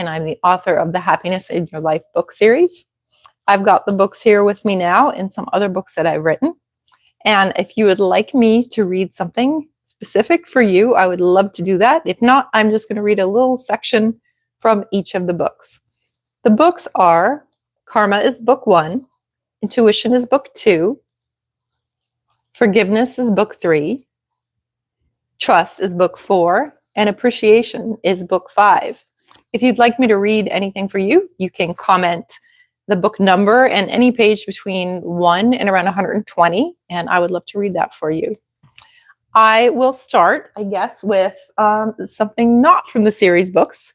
and I'm the author of the Happiness in Your Life book series. I've got the books here with me now and some other books that I've written. And if you would like me to read something specific for you, I would love to do that. If not, I'm just going to read a little section from each of the books. The books are Karma is book 1, Intuition is book 2, Forgiveness is book 3, Trust is book 4, and Appreciation is book 5. If you'd like me to read anything for you, you can comment the book number and any page between 1 and around 120, and I would love to read that for you. I will start, I guess, with something not from the series books,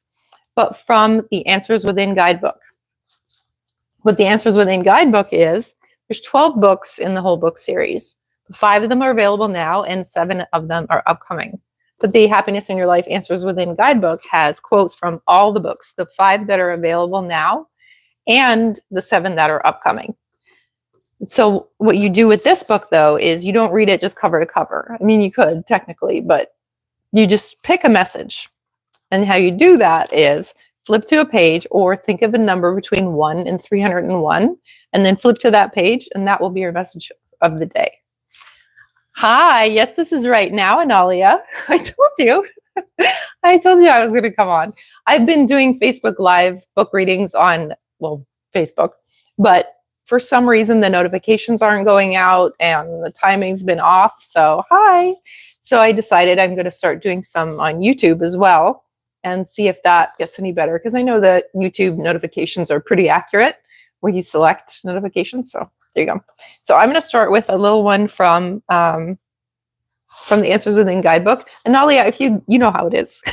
but from the Answers Within guidebook. What the Answers Within guidebook is, there's 12 books in the whole book series. 5 of them are available now, and 7 of them are upcoming. But the Happiness in Your Life Answers Within guidebook has quotes from all the books, the 5 that are available now, and the 7 that are upcoming. So what you do with this book, though, is you don't read it just cover to cover. I mean, you could technically, but you just pick a message. And how you do that is flip to a page or think of a number between 1 and 301, and then flip to that page, and that will be your message of the day. Hi, yes, this is right now, Analia. I told you. I told you I was going to come on. I've been doing Facebook Live book readings on, well, Facebook, but for some reason the notifications aren't going out and the timing's been off. So hi. So I decided I'm going to start doing some on YouTube as well and see if that gets any better, because I know that YouTube notifications are pretty accurate where you select notifications. So there you go. So I'm going to start with a little one from the Answers Within guidebook. And Nalia, if you know how it is,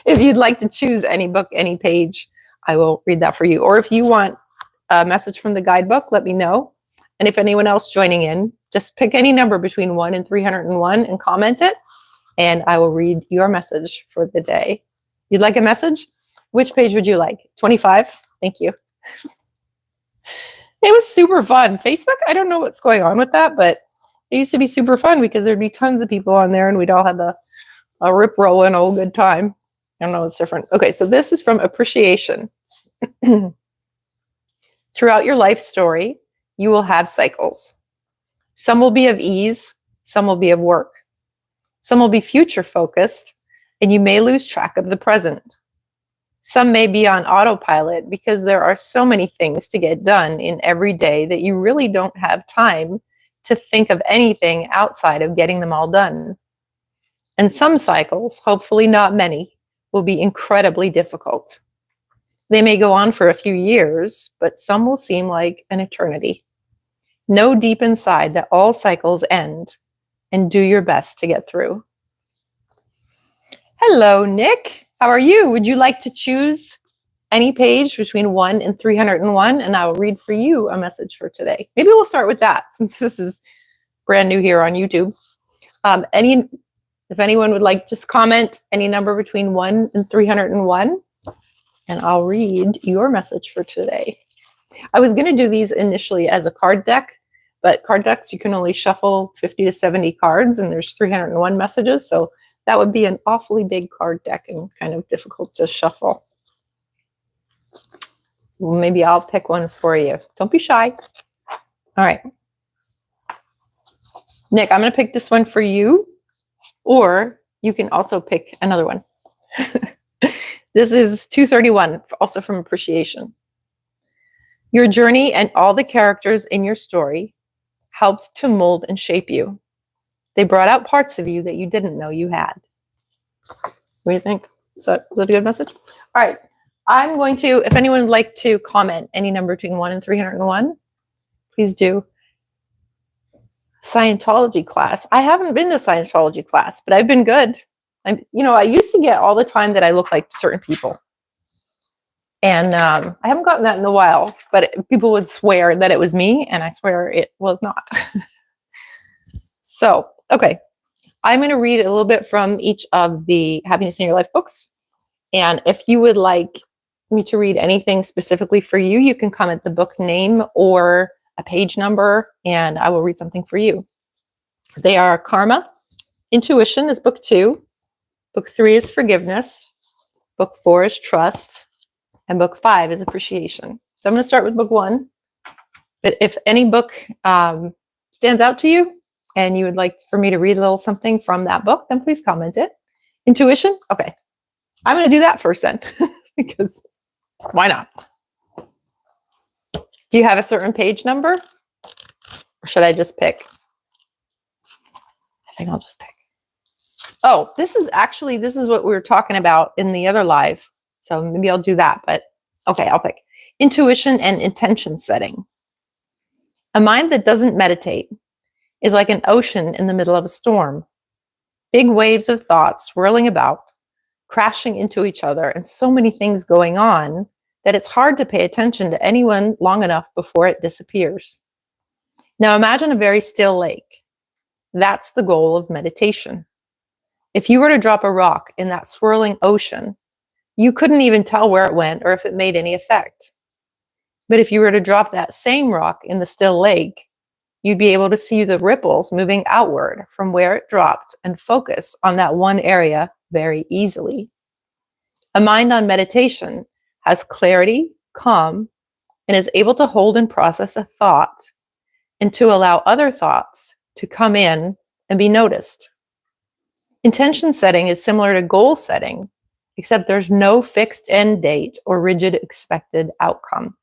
if you'd like to choose any book, any page, I will read that for you. Or if you want a message from the guidebook, let me know. And if anyone else joining in, just pick any number between 1 and 301 and comment it, and I will read your message for the day. You'd like a message? Which page would you like? 25? Thank you. It was super fun. Facebook, I don't know what's going on with that, but it used to be super fun because there'd be tons of people on there and we'd all have a rip roll and old good time. I don't know, it's different. Okay, so this is from Appreciation. Throughout your life story, you will have cycles. Some will be of ease, some will be of work. Some will be future focused, and you may lose track of the present. Some may be on autopilot because there are so many things to get done in every day that you really don't have time to think of anything outside of getting them all done. And some cycles, hopefully not many, will be incredibly difficult. They may go on for a few years, but some will seem like an eternity. Know deep inside that all cycles end, and do your best to get through. Hello, Nick. How are you? Would you like to choose any page between 1 and 301, and I will read for you a message for today? Maybe we'll start with that since this is brand new here on YouTube. If anyone would like, just comment any number between 1 and 301, and I'll read your message for today. I was going to do these initially as a card deck, but card decks, you can only shuffle 50 to 70 cards, and there's 301 messages, so that would be an awfully big card deck and kind of difficult to shuffle. Well, maybe I'll pick one for you. Don't be shy. All right. Nick, I'm going to pick this one for you, or you can also pick another one. This is 231, also from Appreciation. Your journey and all the characters in your story helped to mold and shape you. They brought out parts of you that you didn't know you had. What do you think? Is that a good message? All right. I'm going to, if anyone would like to comment any number between 1 and 301, please do. Scientology class. I haven't been to Scientology class, but I've been good. I used to get all the time that I look like certain people. And I haven't gotten that in a while, but people would swear that it was me, and I swear it was not. So, okay. I'm going to read a little bit from each of the Happiness in Your Life books. And if you would like me to read anything specifically for you, you can comment the book name or a page number, and I will read something for you. They are Karma. Intuition is book 2. Book 3 is Forgiveness. Book 4 is Trust. and book 5 is appreciation. So I'm going to start with book 1. But if any book stands out to you and you would like for me to read a little something from that book, then please comment it. Intuition? Okay. I'm going to do that first then, because why not? Do you have a certain page number? Or should I just pick? I think I'll just pick. Oh, this is what we were talking about in the other live. So maybe I'll do that, but okay, I'll pick. Intuition and intention setting. A mind that doesn't meditate is like an ocean in the middle of a storm. Big waves of thoughts swirling about, crashing into each other, and so many things going on that it's hard to pay attention to anyone long enough before it disappears. Now imagine a very still lake. That's the goal of meditation. If you were to drop a rock in that swirling ocean, you couldn't even tell where it went or if it made any effect. But if you were to drop that same rock in the still lake, you'd be able to see the ripples moving outward from where it dropped and focus on that one area very easily. A mind on meditation has clarity, calm, and is able to hold and process a thought and to allow other thoughts to come in and be noticed. Intention setting is similar to goal setting, except there's no fixed end date or rigid expected outcome.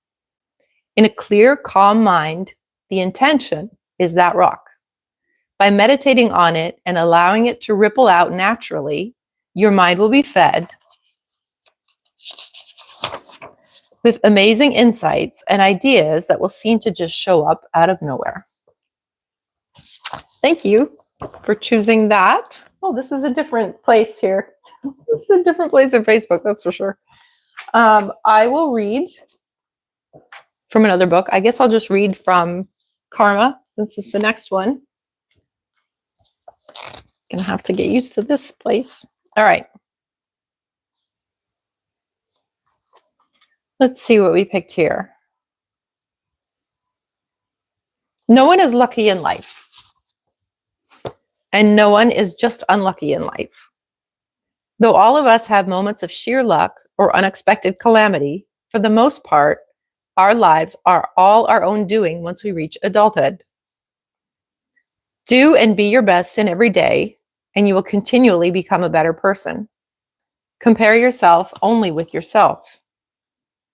In a clear, calm mind, the intention is that rock. By meditating on it and allowing it to ripple out naturally, your mind will be fed with amazing insights and ideas that will seem to just show up out of nowhere. Thank you for choosing that. Oh, this is a different place here. This is a different place in Facebook, that's for sure. I will read from another book. I guess I'll just read from Karma, since it's the next one. Gonna have to get used to this place. All right. Let's see what we picked here. No one is lucky in life. And no one is just unlucky in life. Though all of us have moments of sheer luck or unexpected calamity, for the most part, our lives are all our own doing once we reach adulthood. Do and be your best in every day, and you will continually become a better person. Compare yourself only with yourself.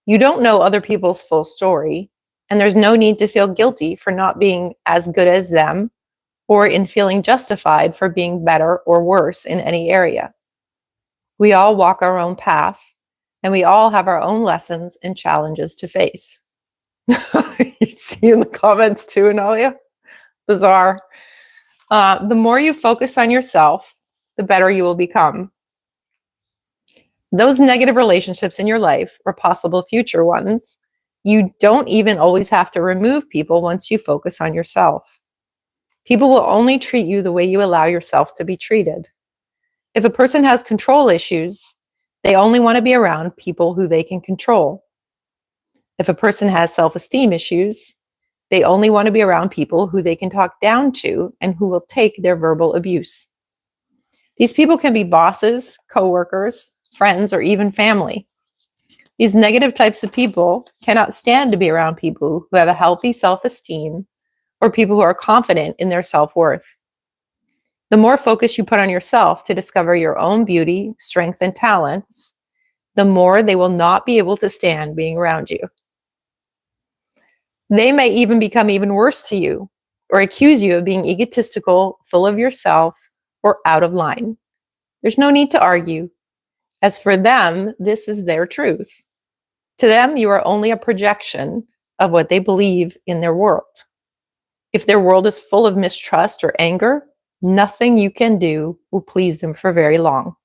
You don't know other people's full story, and there's no need to feel guilty for not being as good as them or in feeling justified for being better or worse in any area. We all walk our own path, and we all have our own lessons and challenges to face. You see in the comments too, Analia? Bizarre. The more you focus on yourself, the better you will become. Those negative relationships in your life, or possible future ones, you don't even always have to remove people once you focus on yourself. People will only treat you the way you allow yourself to be treated. If a person has control issues, they only want to be around people who they can control. If a person has self-esteem issues, they only want to be around people who they can talk down to and who will take their verbal abuse. These people can be bosses, coworkers, friends, or even family. These negative types of people cannot stand to be around people who have a healthy self-esteem or people who are confident in their self-worth. The more focus you put on yourself to discover your own beauty, strength, and talents, the more they will not be able to stand being around you. They may even become even worse to you or accuse you of being egotistical, full of yourself, or out of line. There's no need to argue. As for them, this is their truth. To them, you are only a projection of what they believe in their world. If their world is full of mistrust or anger, nothing you can do will please them for very long.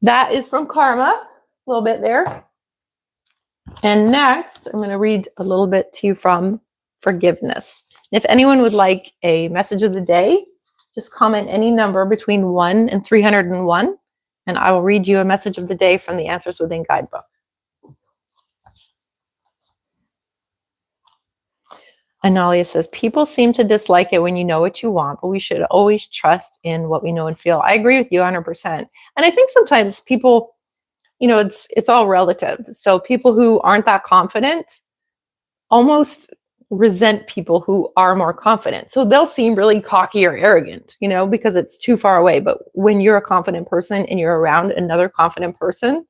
That is from Karma, a little bit there. And next, I'm going to read a little bit to you from Forgiveness. If anyone would like a message of the day, just comment any number between 1 and 301, and I will read you a message of the day from the Answers Within guidebook. Analia says, people seem to dislike it when you know what you want, but we should always trust in what we know and feel. I agree with you 100%. And I think sometimes people it's all relative. So people who aren't that confident almost resent people who are more confident. So they'll seem really cocky or arrogant, because it's too far away. But when you're a confident person and you're around another confident person,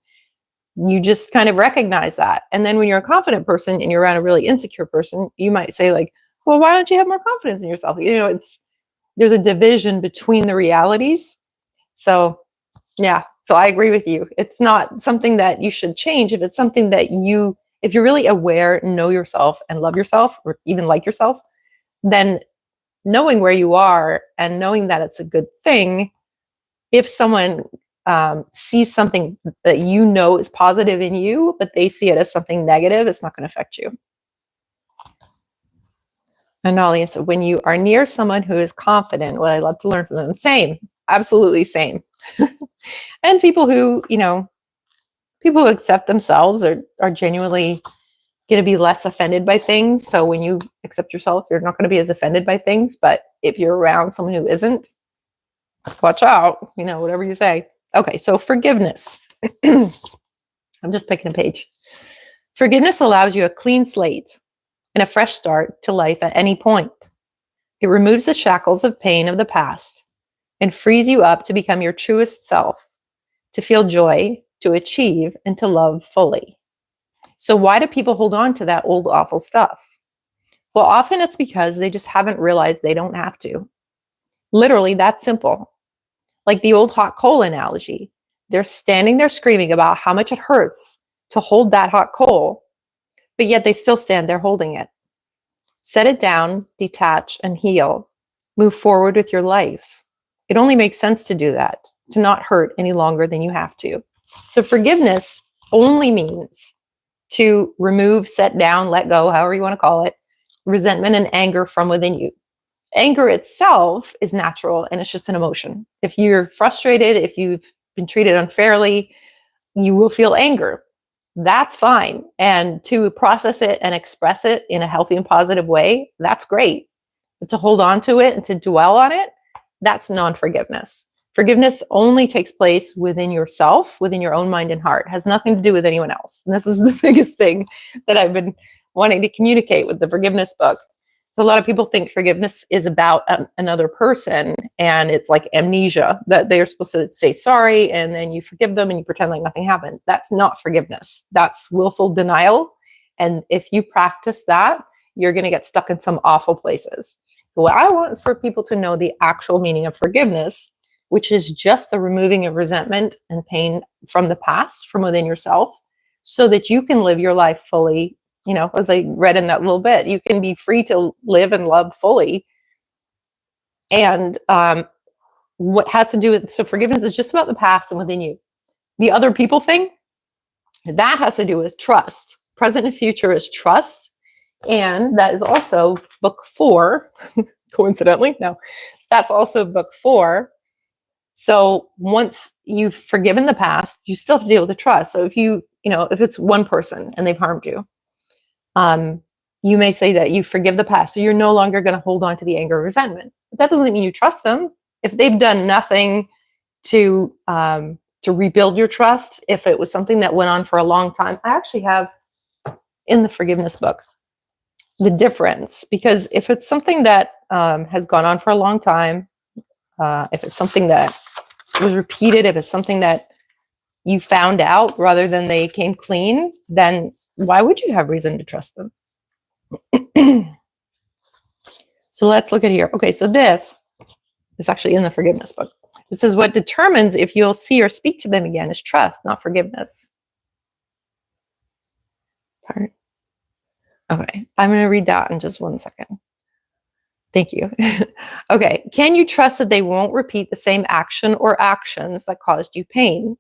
you just kind of recognize that. And then when you're a confident person and you're around a really insecure person, you might say like, well, why don't you have more confidence in yourself? There's a division between the realities. So yeah, so I agree with you. It's not something that you should change. If it's something that if you're really aware, know yourself and love yourself, or even like yourself, then knowing where you are and knowing that it's a good thing, if someone sees something that is positive in you, but they see it as something negative, it's not going to affect you. Analia said, when you are near someone who is confident, well, I love to learn from them. Same, absolutely same. And people who accept themselves are genuinely going to be less offended by things. So when you accept yourself, you're not going to be as offended by things. But if you're around someone who isn't, watch out, whatever you say. Okay, so forgiveness. I'm just picking a page. Forgiveness allows you a clean slate and a fresh start to life at any point. It removes the shackles of pain of the past and frees you up to become your truest self, to feel joy, to achieve, and to love fully. So why do people hold on to that old awful stuff? Well, often it's because they just haven't realized they don't have to. Literally, that's simple. Like the old hot coal analogy. They're standing there screaming about how much it hurts to hold that hot coal, but yet they still stand there holding it. Set it down, detach, and heal. Move forward with your life. It only makes sense to do that, to not hurt any longer than you have to. So forgiveness only means to remove, set down, let go, however you want to call it, resentment and anger from within you. Anger itself is natural and it's just an emotion. If you're frustrated, if you've been treated unfairly, you will feel anger. That's fine. And to process it and express it in a healthy and positive way, that's great. But to hold on to it and to dwell on it, that's non-forgiveness. Forgiveness only takes place within yourself, within your own mind and heart. It has nothing to do with anyone else. And this is the biggest thing that I've been wanting to communicate with the forgiveness book. So a lot of people think forgiveness is about another person, and it's like amnesia, that they're supposed to say sorry and then you forgive them and you pretend like nothing happened. That's not forgiveness. That's willful denial. And if you practice that, you're going to get stuck in some awful places. So what I want is for people to know the actual meaning of forgiveness, which is just the removing of resentment and pain from the past, from within yourself, so that you can live your life fully. As I read in that little bit, you can be free to live and love fully. And what has to do with, so forgiveness is just about the past and within you. The other people thing, that has to do with trust. Present and future is trust. And that is also book 4, coincidentally. No, that's also book 4. So once you've forgiven the past, you still have to deal with the trust. So if if it's one person and they've harmed you, you may say that you forgive the past, so you're no longer going to hold on to the anger or resentment. But that doesn't mean you trust them. If they've done nothing to rebuild your trust, if it was something that went on for a long time, I actually have in the forgiveness book the difference, because if it's something that has gone on for a long time, if it's something that was repeated, if it's something that you found out rather than they came clean, then why would you have reason to trust them? So let's look at here. Okay, so this is actually in the forgiveness book. It says what determines if you'll see or speak to them again is trust, not forgiveness. Okay, I'm going to read that in just one second. Thank you. Okay, can you trust that they won't repeat the same action or actions that caused you pain?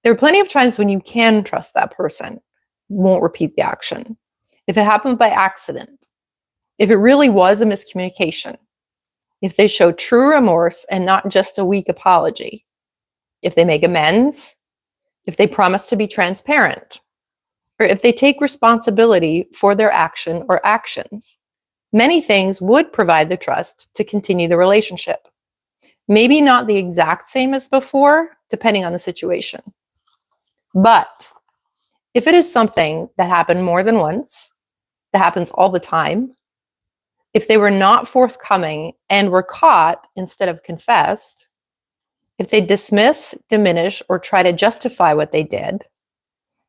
There are plenty of times when you can trust that person won't repeat the action. If it happened by accident, if it really was a miscommunication, if they show true remorse and not just a weak apology, if they make amends, if they promise to be transparent, or if they take responsibility for their action or actions, many things would provide the trust to continue the relationship. Maybe not the exact same as before, depending on the situation. But if it is something that happened more than once, that happens all the time, if they were not forthcoming and were caught instead of confessed, if they dismiss, diminish, or try to justify what they did,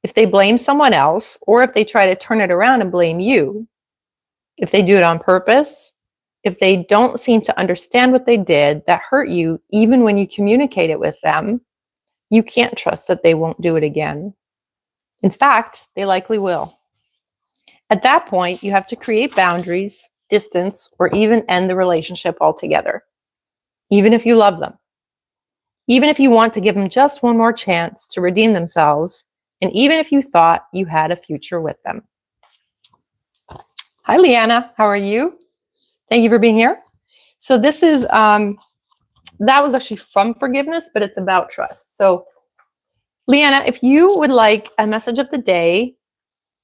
if they blame someone else, or if they try to turn it around and blame you, if they do it on purpose, if they don't seem to understand what they did that hurt you, even when you communicate it with them, you can't trust that they won't do it again. In fact, they likely will. At that point, you have to create boundaries, distance, or even end the relationship altogether, even if you love them. Even if you want to give them just one more chance to redeem themselves, and even if you thought you had a future with them. Hi, Leanna. How are you? Thank you for being here. So this is, that was actually from forgiveness, but it's about trust. So Leanna, if you would like a message of the day,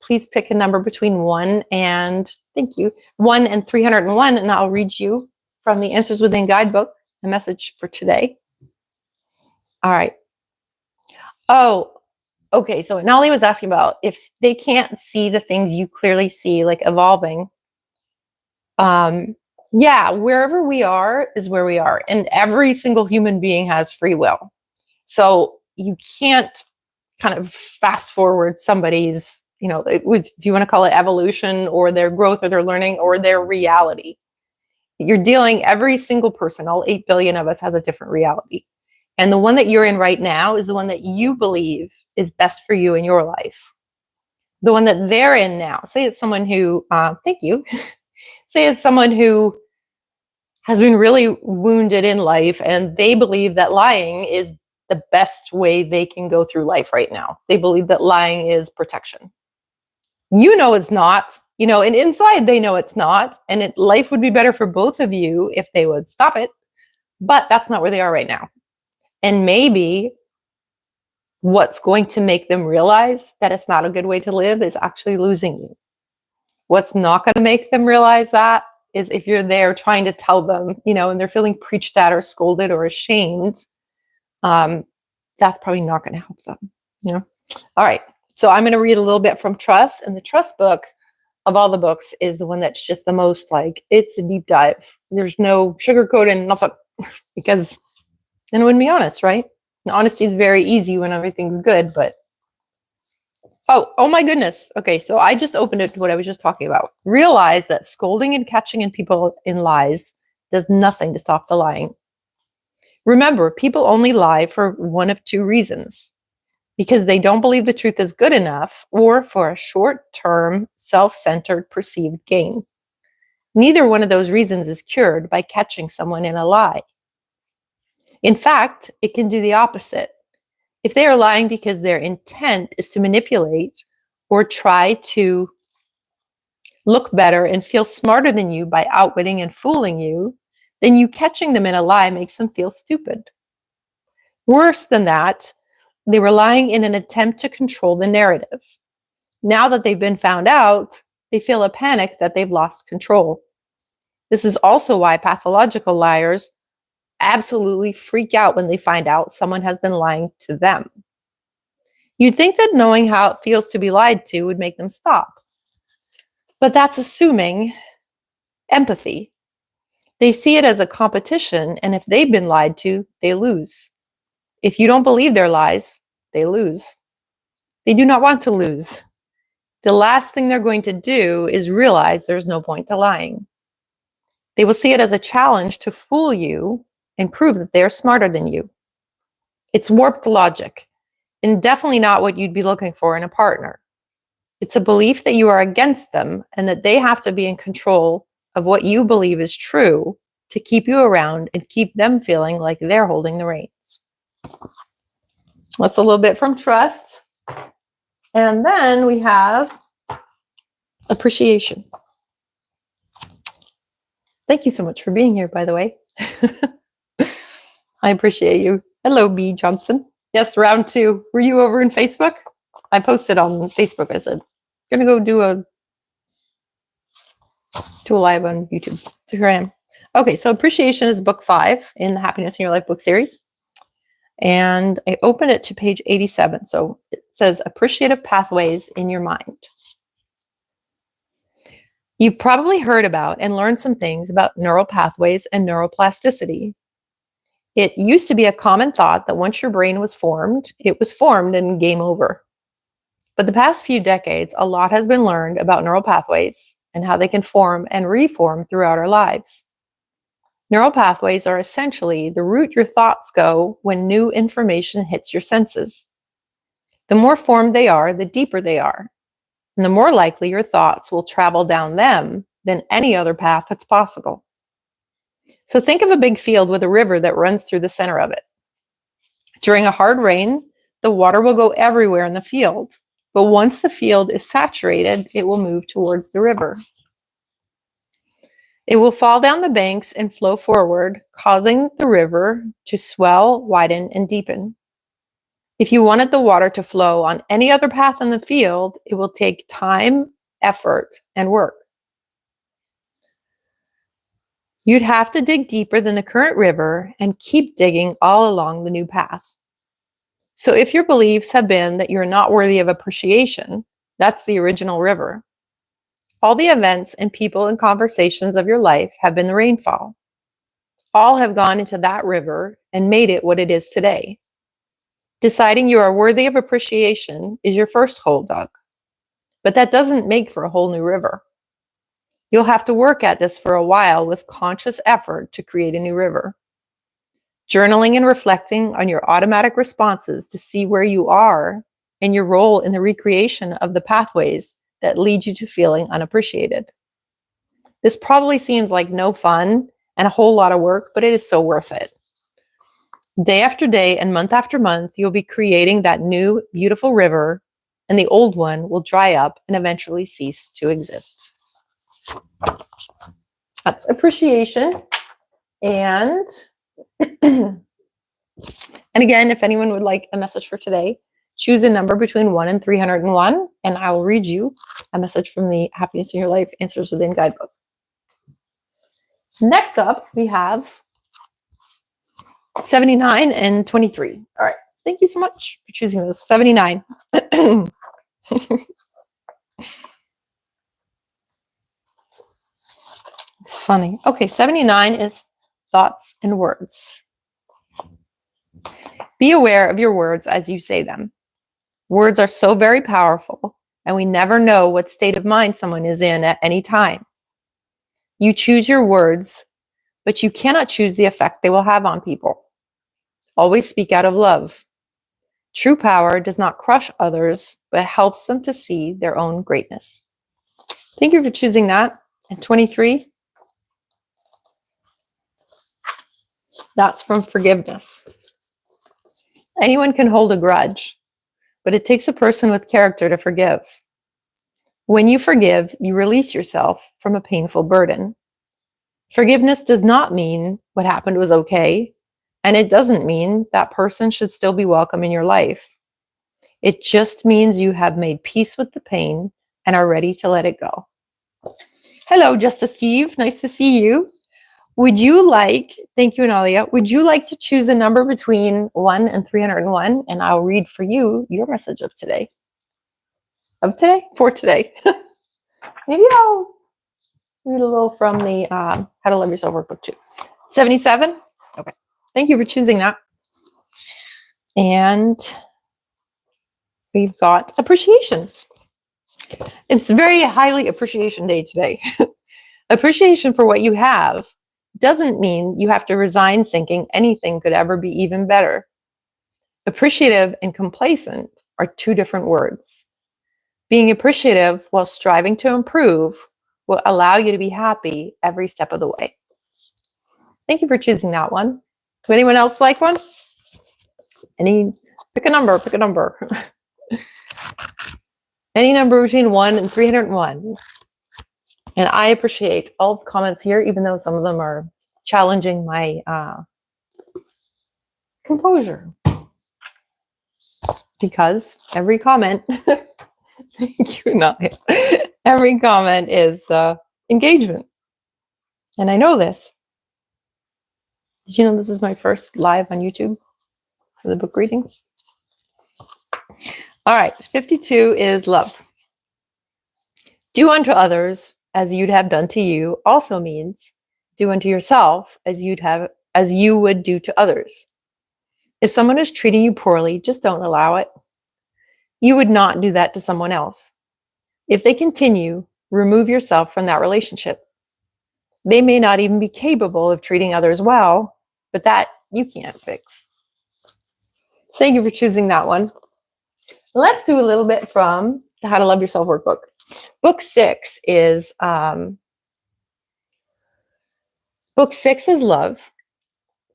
please pick a number between 1 and, thank you, 1 and 301, and I'll read you from the Answers Within guidebook, the message for today. All right. Oh, okay. So Nali was asking about if they can't see the things you clearly see, like evolving. Yeah, wherever we are is where we are. And every single human being has free will. So you can't kind of fast forward somebody's, if you want to call it evolution or their growth or their learning or their reality. You're dealing, every single person, all 8 billion of us has a different reality. And the one that you're in right now is the one that you believe is best for you in your life. The one that they're in now, say it's someone who, thank you, say it's someone who has been really wounded in life and they believe that lying is the best way they can go through life right now. They believe that lying is protection. It's not, and inside they know it's not. And life would be better for both of you if they would stop it. But that's not where they are right now. And maybe what's going to make them realize that it's not a good way to live is actually losing you. What's not going to make them realize that is if you're there trying to tell them, and they're feeling preached at or scolded or ashamed, that's probably not going to help them. All right. So I'm going to read a little bit from Trust. And the Trust book of all the books is the one that's just the most it's a deep dive. There's no sugarcoating, nothing, because then it wouldn't be honest, right? And honesty is very easy when everything's good, but oh my goodness. Okay, so I just opened it to what I was just talking about. Realize that scolding and catching in people in lies does nothing to stop the lying. Remember, people only lie for one of two reasons: because they don't believe the truth is good enough, or for a short-term, self-centered perceived gain. Neither one of those reasons is cured by catching someone in a lie. In fact, it can do the opposite. If they are lying because their intent is to manipulate or try to look better and feel smarter than you by outwitting and fooling you, then you catching them in a lie makes them feel stupid. Worse than that, they were lying in an attempt to control the narrative. Now that they've been found out, they feel a panic that they've lost control. This is also why pathological liars absolutely freak out when they find out someone has been lying to them. You'd think that knowing how it feels to be lied to would make them stop. But that's assuming empathy. They see it as a competition, and if they've been lied to, they lose. If you don't believe their lies, they lose. They do not want to lose. The last thing they're going to do is realize there's no point to lying. They will see it as a challenge to fool you and prove that they are smarter than you. It's warped logic, and definitely not what you'd be looking for in a partner. It's a belief that you are against them and that they have to be in control of what you believe is true to keep you around and keep them feeling like they're holding the reins. That's a little bit from Trust. And then we have Appreciation. Thank you so much for being here, by the way. I appreciate you. Hello, B. Johnson. Yes, round 2. Were you over in Facebook? I posted on Facebook. I said, gonna go do a live on YouTube. So here I am. Okay, so Appreciation is book 5 in the Happiness in Your Life book series. And I opened it to page 87. So says appreciative pathways in your mind. You've probably heard about and learned some things about neural pathways and neuroplasticity. It used to be a common thought that once your brain was formed, it was formed and game over. But the past few decades, a lot has been learned about neural pathways and how they can form and reform throughout our lives. Neural pathways are essentially the route your thoughts go when new information hits your senses. The more formed they are, the deeper they are, and the more likely your thoughts will travel down them than any other path that's possible. So think of a big field with a river that runs through the center of it. During a hard rain, the water will go everywhere in the field, but once the field is saturated, it will move towards the river. It will fall down the banks and flow forward, causing the river to swell, widen, and deepen. If you wanted the water to flow on any other path in the field, it will take time, effort, and work. You'd have to dig deeper than the current river and keep digging all along the new path. So if your beliefs have been that you're not worthy of appreciation, that's the original river. All the events and people and conversations of your life have been the rainfall. All have gone into that river and made it what it is today. Deciding you are worthy of appreciation is your first hole dug, but that doesn't make for a whole new river. You'll have to work at this for a while with conscious effort to create a new river. Journaling and reflecting on your automatic responses to see where you are and your role in the recreation of the pathways that lead you to feeling unappreciated. This probably seems like no fun and a whole lot of work, but it is so worth it. Day after day and month after month, you'll be creating that new, beautiful river, and the old one will dry up and eventually cease to exist. That's appreciation. And again, if anyone would like a message for today, choose a number between 1 and 301, and I will read you a message from the Happiness in Your Life Answers Within Guidebook. Next up, we have 79 and 23. All right. Thank you so much for choosing those. 79. It's funny. Okay, 79 is thoughts and words. Be aware of your words as you say them. Words are so very powerful, and we never know what state of mind someone is in at any time. You choose your words, but you cannot choose the effect they will have on people. Always speak out of love. True power does not crush others, but helps them to see their own greatness. Thank you for choosing that. And 23, that's from forgiveness. Anyone can hold a grudge, but it takes a person with character to forgive. When you forgive, you release yourself from a painful burden. Forgiveness does not mean what happened was okay, and it doesn't mean that person should still be welcome in your life. It just means you have made peace with the pain and are ready to let it go. Hello, Justice Steve. Nice to see you. Would you like, thank you, Analia, would you like to choose a number between 1 and 301? And I'll read for you your message of today. For today. Maybe I'll read a little from the How to Love Yourself workbook too. 77? Okay. Thank you for choosing that. And we've got appreciation. It's very highly appreciation day today. Appreciation for what you have doesn't mean you have to resign thinking anything could ever be even better. Appreciative and complacent are two different words. Being appreciative while striving to improve will allow you to be happy every step of the way. Thank you for choosing that one. Would anyone else like one? Pick a number. Any number between 1 and 301. And I appreciate all the comments here, even though some of them are challenging my composure. Because every comment, thank you, Nadia. Every comment is engagement. And I know this. Did you know this is my first live on YouTube for the book reading? All right, 52 is love. Do unto others as you'd have done to you also means do unto yourself as you would do to others. If someone is treating you poorly, just don't allow it. You would not do that to someone else. If they continue, remove yourself from that relationship. They may not even be capable of treating others well, but that you can't fix. Thank you for choosing that one. Let's do a little bit from the How to Love Yourself workbook. Book 6 is love.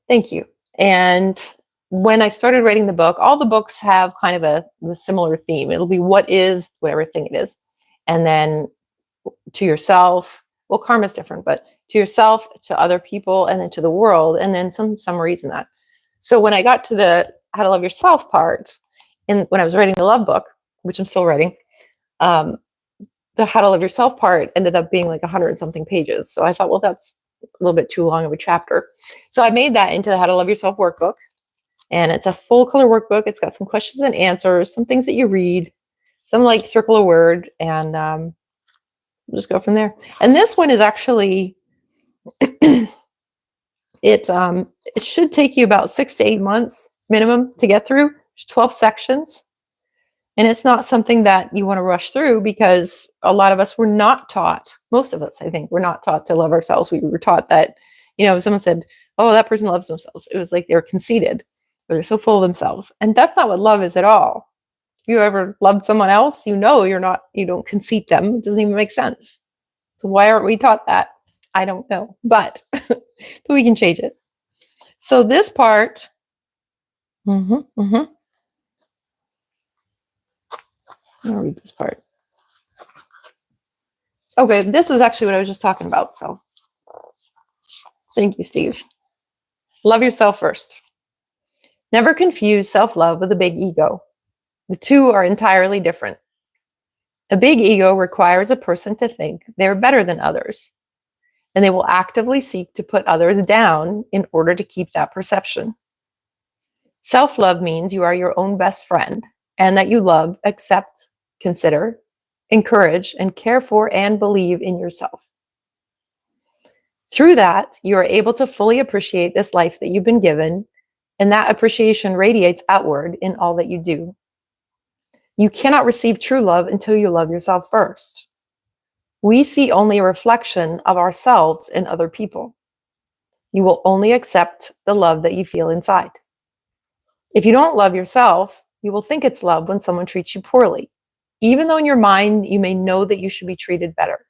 Thank you. And when I started writing the book, all the books have kind of a similar theme. It'll be what is whatever thing it is. And then to yourself, well, karma is different, but to yourself, to other people, and then to the world, and then some summaries in that. So when I got to the How to Love Yourself part, and when I was writing the love book, which I'm still writing, the How to Love Yourself part ended up being like 100 and something pages. So I thought, well, that's a little bit too long of a chapter. So I made that into the How to Love Yourself workbook. And it's a full color workbook. It's got some questions and answers, some things that you read, some like circle a word, and we'll just go from there. And this one is actually, it should take you about 6 to 8 months minimum to get through. There's 12 sections. And it's not something that you want to rush through because a lot of us were not taught, most of us, I think, were not taught to love ourselves. We were taught that, if someone said, oh, that person loves themselves, it was like they were conceited or they're so full of themselves. And that's not what love is at all. If you ever loved someone else, you don't conceit them. It doesn't even make sense. So why aren't we taught that? I don't know, but we can change it. So this part, I'll read this part. Okay, this is actually what I was just talking about. So thank you, Steve. Love yourself first. Never confuse self-love with a big ego. The two are entirely different. A big ego requires a person to think they're better than others, and they will actively seek to put others down in order to keep that perception. Self-love means you are your own best friend and that you love, accept, consider, encourage, and care for and believe in yourself. Through that, you are able to fully appreciate this life that you've been given, and that appreciation radiates outward in all that you do. You cannot receive true love until you love yourself first. We see only a reflection of ourselves in other people. You will only accept the love that you feel inside. If you don't love yourself, you will think it's love when someone treats you poorly, even though in your mind you may know that you should be treated better.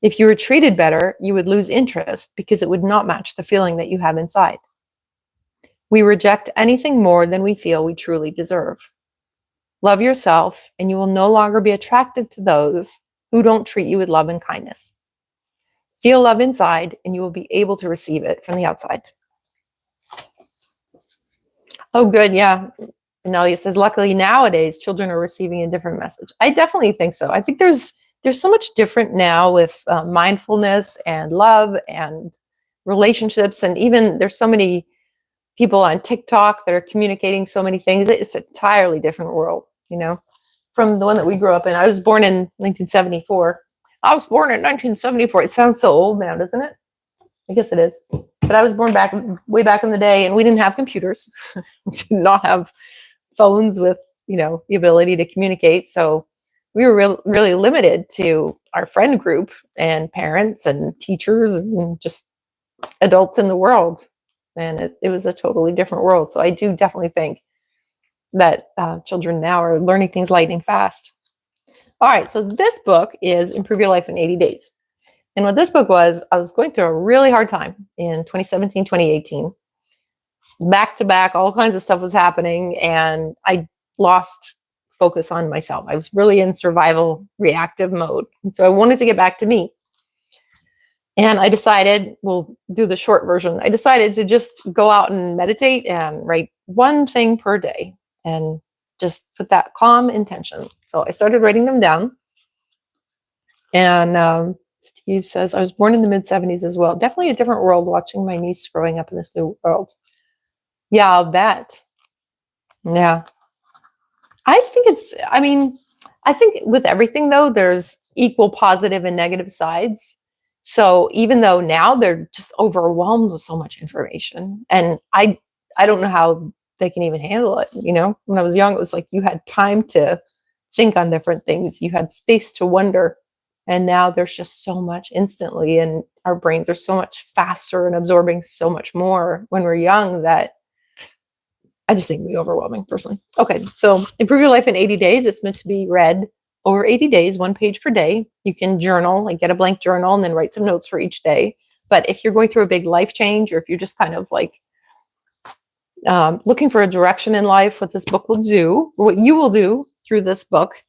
If you were treated better, you would lose interest because it would not match the feeling that you have inside. We reject anything more than we feel we truly deserve. Love yourself, and you will no longer be attracted to those who don't treat you with love and kindness. Feel love inside, and you will be able to receive it from the outside. Oh, good. Yeah. Nelia says, luckily nowadays, children are receiving a different message. I definitely think so. I think there's so much different now with mindfulness and love and relationships. And even there's so many people on TikTok that are communicating so many things. It's an entirely different world, from the one that we grew up in. I was born in 1974. I was born in 1974. It sounds so old now, doesn't it? I guess it is. But I was born way back in the day, and we didn't have computers. We did not have phones with, the ability to communicate. So we were really limited to our friend group and parents and teachers and just adults in the world. And it was a totally different world. So I do definitely think that children now are learning things lightning fast. All right, so this book is Improve Your Life in 80 Days. And what this book was, I was going through a really hard time in 2017, 2018. Back to back, all kinds of stuff was happening, and I lost focus on myself. I was really in survival reactive mode. And so I wanted to get back to me. And I decided, we'll do the short version. I decided to just go out and meditate and write one thing per day and just put that calm intention. So I started writing them down. And Steve says, I was born in the mid-70s as well. Definitely a different world watching my niece growing up in this new world. Yeah, I'll bet. Yeah. I think I think with everything though, there's equal positive and negative sides. So even though now they're just overwhelmed with so much information, and I don't know how they can even handle it. When I was young, it was like you had time to think on different things, you had space to wonder, and now there's just so much instantly, and our brains are so much faster and absorbing so much more when we're young that I just think it'd be overwhelming personally. Okay, so Improve Your Life in 80 Days. It's meant to be read over 80 days, 1 page per day. You can journal, like get a blank journal and then write some notes for each day. But if you're going through a big life change, or if you're just kind of like looking for a direction in life, what this book will do, what you will do through this book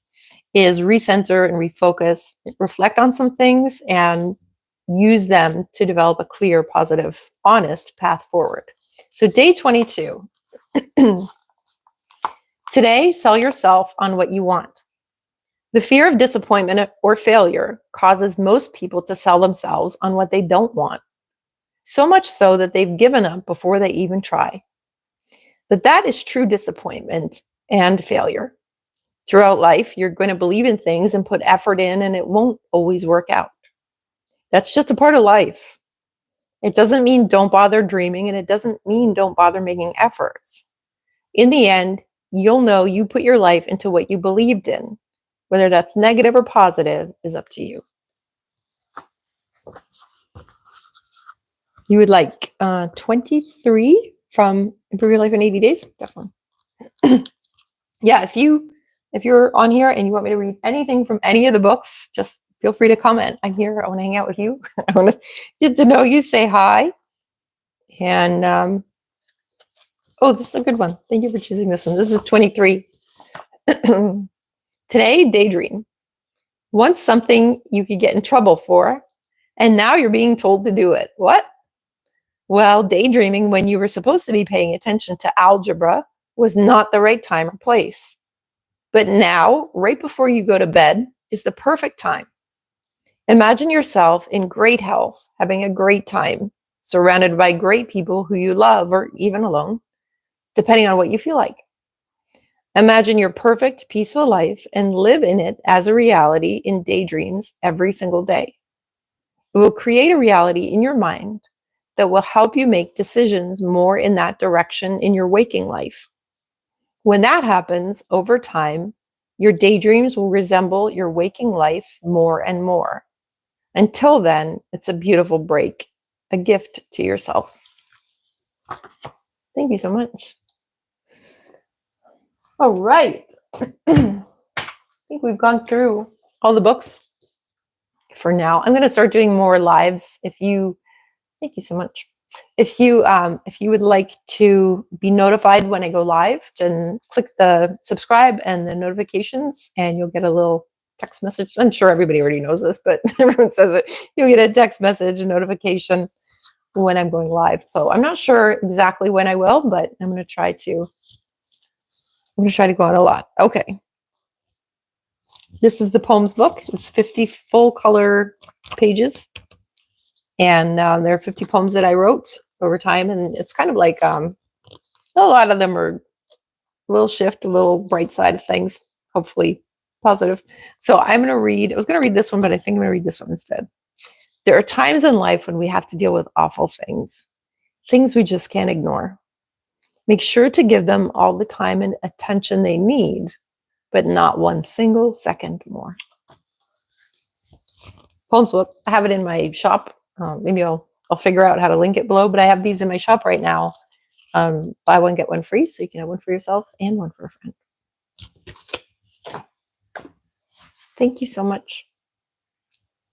is recenter and refocus, reflect on some things, and use them to develop a clear, positive, honest path forward. So day 22. Today, sell yourself on what you want. The fear of disappointment or failure causes most people to sell themselves on what they don't want, so much so that they've given up before they even try. But that is true disappointment and failure. Throughout life, you're going to believe in things and put effort in, and it won't always work out. That's just a part of life. It doesn't mean don't bother dreaming, and it doesn't mean don't bother making efforts. In the end, you'll know you put your life into what you believed in. Whether that's negative or positive is up to you. You would like 23 from Improve Your Life in 80 Days? Definitely. Yeah, if you're on here and you want me to read anything from any of the books, just feel free to comment. I'm here. I want to hang out with you. I want to get to know you, say hi. And oh, this is a good one. Thank you for choosing this one. This is 23. Today, daydream. Once something you could get in trouble for, and now you're being told to do it. What? Well, daydreaming when you were supposed to be paying attention to algebra was not the right time or place. But now, right before you go to bed, is the perfect time. Imagine yourself in great health, having a great time, surrounded by great people who you love, or even alone, depending on what you feel like. Imagine your perfect, peaceful life and live in it as a reality in daydreams every single day. It will create a reality in your mind that will help you make decisions more in that direction in your waking life. When that happens, over time, your daydreams will resemble your waking life more and more. Until then, it's a beautiful break, a gift to yourself. Thank you so much. All right. I think we've gone through all the books for now. I'm going to start doing more lives. Thank you so much. If you would like to be notified when I go live, then click the subscribe and the notifications, and you'll get a little text message. I'm sure everybody already knows this, but everyone says it. You'll get a text message, a notification when I'm going live. So I'm not sure exactly when I will, but I'm going to try to go on a lot. Okay. This is the poems book. It's 50 full color pages. And there are 50 poems that I wrote over time. And it's kind of like a lot of them are a little shift, a little bright side of things, hopefully positive. So I was going to read this one, but I think I'm going to read this one instead. There are times in life when we have to deal with awful things we just can't ignore. Make sure to give them all the time and attention they need, but not one single second more. Poems book. I have it in my shop. Maybe I'll figure out how to link it below, but I have these in my shop right now. Buy one, get one free, so you can have one for yourself and one for a friend. Thank you so much.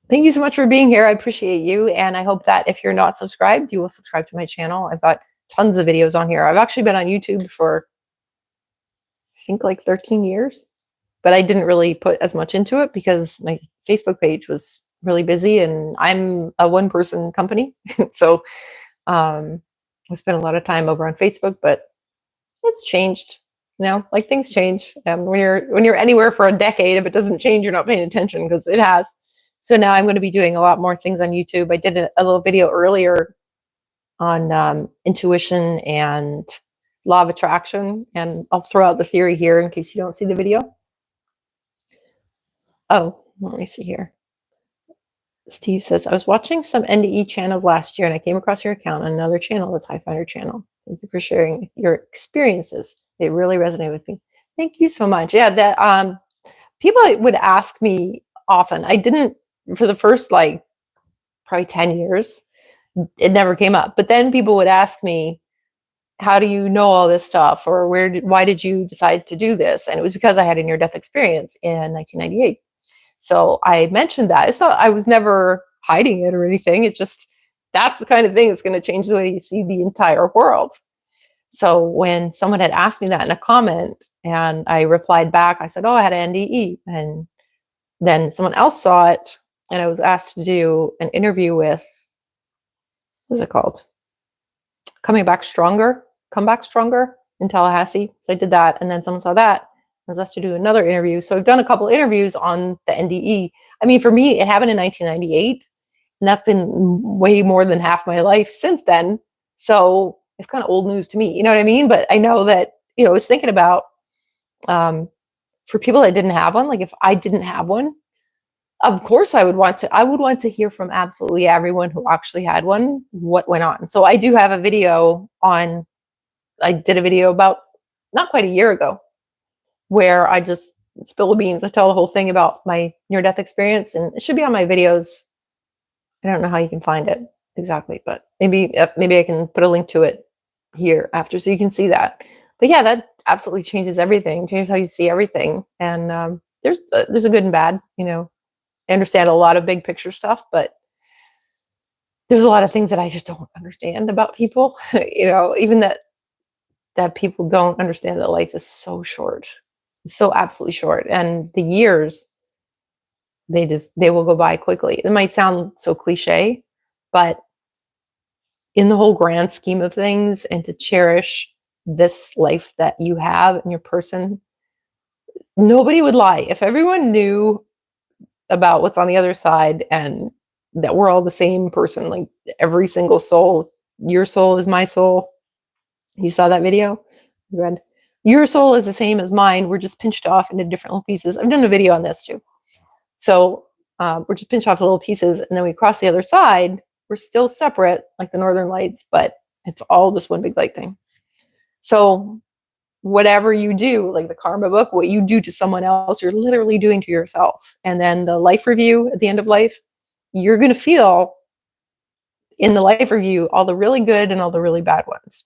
Thank you so much for being here. I appreciate you. And I hope that if you're not subscribed, you will subscribe to my channel. I've got tons of videos on here. I've actually been on YouTube for, I think, like 13 years, but I didn't really put as much into it because my Facebook page was really busy, and I'm a one-person company. So I spent a lot of time over on Facebook, but it's changed. Like things change. When you're anywhere for a decade, if it doesn't change, you're not paying attention, because it has. So now I'm going to be doing a lot more things on YouTube. I did a little video earlier on intuition and law of attraction, and I'll throw out the theory here in case you don't see the video. Oh, let me see here. Steve says, I was watching some NDE channels last year and I came across your account on another channel, that's High Finder channel. Thank you for sharing your experiences. They really resonate with me. Thank you so much. Yeah, that people would ask me often. I didn't for the first like probably 10 years. It never came up. But then people would ask me, how do you know all this stuff? Or why did you decide to do this? And it was because I had a near-death experience in 1998. So I mentioned that. It's not, I was never hiding it or anything. It just, that's the kind of thing that's going to change the way you see the entire world. So when someone had asked me that in a comment and I replied back, I said, oh, I had an NDE. And then someone else saw it and I was asked to do an interview with, what is it called? Come Back Stronger in Tallahassee. So I did that. And then someone saw that. I was asked to do another interview. So I've done a couple interviews on the NDE. I mean, for me, it happened in 1998. And that's been way more than half my life since then. So it's kind of old news to me. You know what I mean? But I know that, I was thinking about for people that didn't have one, like if I didn't have one, of course I would want to hear from absolutely everyone who actually had one, what went on. So I do have a video I did a video about not quite a year ago where I just spill the beans. I tell the whole thing about my near-death experience, and it should be on my videos. I don't know how you can find it exactly, but maybe I can put a link to it here after so you can see that. But yeah, that absolutely changes everything, changes how you see everything. And there's a good and bad, I understand a lot of big picture stuff, but there's a lot of things that I just don't understand about people, even that people don't understand that life is so short, so absolutely short. And the years, they will go by quickly. It might sound so cliche, but in the whole grand scheme of things, and to cherish this life that you have and your person, nobody would lie. If everyone knew about what's on the other side and that we're all the same person, like every single soul, your soul is my soul. You saw that video? Good. Your soul is the same as mine. We're just pinched off into different little pieces. I've done a video on this too. So we're just pinched off little pieces and then we cross the other side. We're still separate like the Northern Lights, but it's all just one big light thing. So whatever you do, like the karma book, what you do to someone else, you're literally doing to yourself. And then the life review at the end of life, you're going to feel in the life review all the really good and all the really bad ones.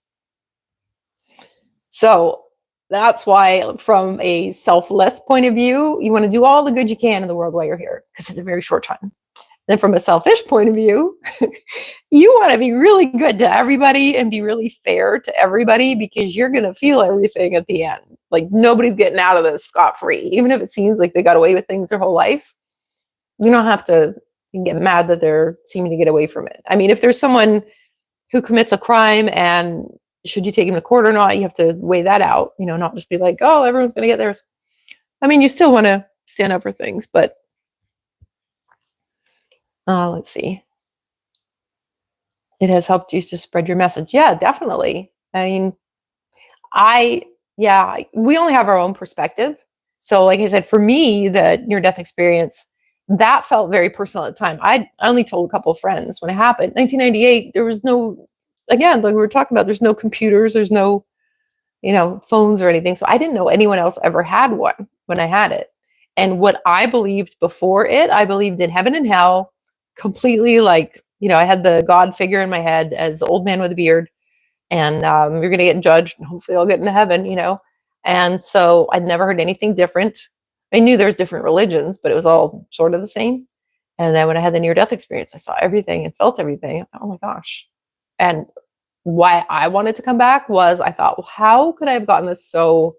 So that's why from a selfless point of view, you want to do all the good you can in the world while you're here, because it's a very short time. Then from a selfish point of view, you want to be really good to everybody and be really fair to everybody, because you're going to feel everything at the end. Like nobody's getting out of this scot-free. Even if it seems like they got away with things their whole life, you don't have to get mad that they're seeming to get away from it. I mean, if there's someone who commits a crime and should you take him to court or not, you have to weigh that out, not just be like, oh, everyone's going to get theirs. I mean, you still want to stand up for things, but let's see. It has helped you to spread your message. Yeah, definitely. I mean, we only have our own perspective. So like I said, for me, the near-death experience, that felt very personal at the time. I only told a couple of friends when it happened. 1998, there was no, again, like we were talking about, there's no computers, there's no, phones or anything. So I didn't know anyone else ever had one when I had it. And what I believed before it, I believed in heaven and hell completely. Like, I had the God figure in my head as the old man with a beard, and you're going to get judged and hopefully I'll get into heaven, And so I'd never heard anything different. I knew there's different religions, but it was all sort of the same. And then when I had the near-death experience, I saw everything and felt everything. Oh my gosh. And why I wanted to come back was I thought, well, how could I have gotten this so...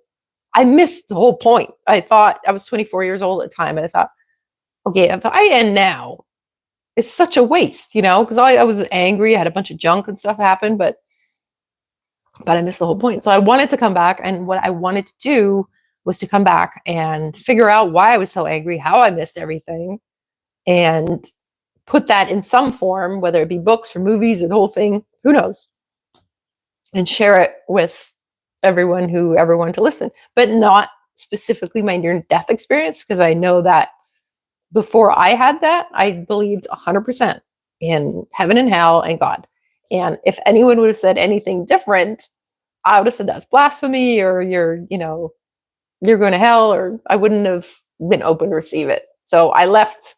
I missed the whole point. I thought I was 24 years old at the time, and I thought, okay, if I end now, it's such a waste, because I was angry. I had a bunch of junk and stuff happen, but I missed the whole point. So I wanted to come back, and what I wanted to do was to come back and figure out why I was so angry, how I missed everything, and put that in some form, whether it be books or movies or the whole thing, who knows, and share it with everyone who ever wanted to listen, but not specifically my near-death experience, because I know that before I had that, I believed 100% in heaven and hell and God. And if anyone would have said anything different, I would have said that's blasphemy, or you're going to hell, or I wouldn't have been open to receive it. So I left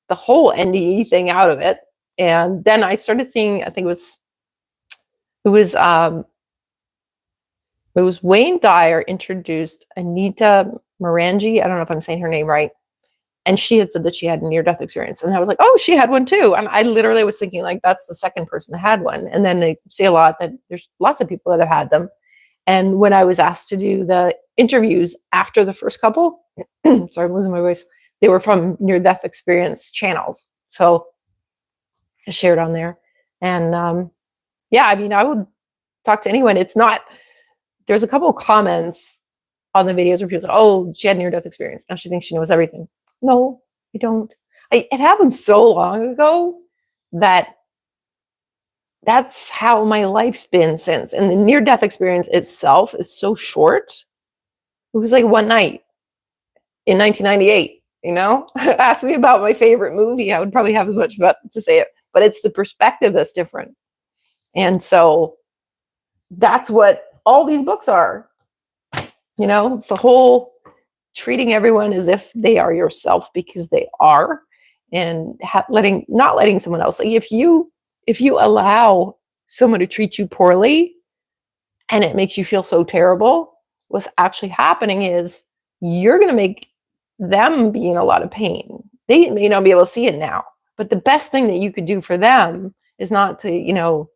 the whole NDE thing out of it. And then I started seeing, I think it was Wayne Dyer introduced Anita Morangi. I don't know if I'm saying her name right. And she had said that she had a near-death experience. And I was like, oh, she had one too. And I literally was thinking, like, that's the second person that had one. And then I see a lot that there's lots of people that have had them. And when I was asked to do the interviews after the first couple, sorry, I'm losing my voice, they were from near-death experience channels. So I shared on there. And yeah, I mean, I would talk to anyone. It's not, there's a couple of comments on the videos where people say, oh, she had near-death experience. Now she thinks she knows everything. No, I don't. It happened so long ago that that's how my life's been since. And the near-death experience itself is so short. It was like one night in 1998, Ask me about my favorite movie, I would probably have as much about to say it, but it's the perspective that's different. And so that's what all these books are. It's the whole treating everyone as if they are yourself, because they are, and not letting someone else, like if you allow someone to treat you poorly and it makes you feel so terrible, what's actually happening is you're going to make them be in a lot of pain. They may not be able to see it now, but the best thing that you could do for them is not to,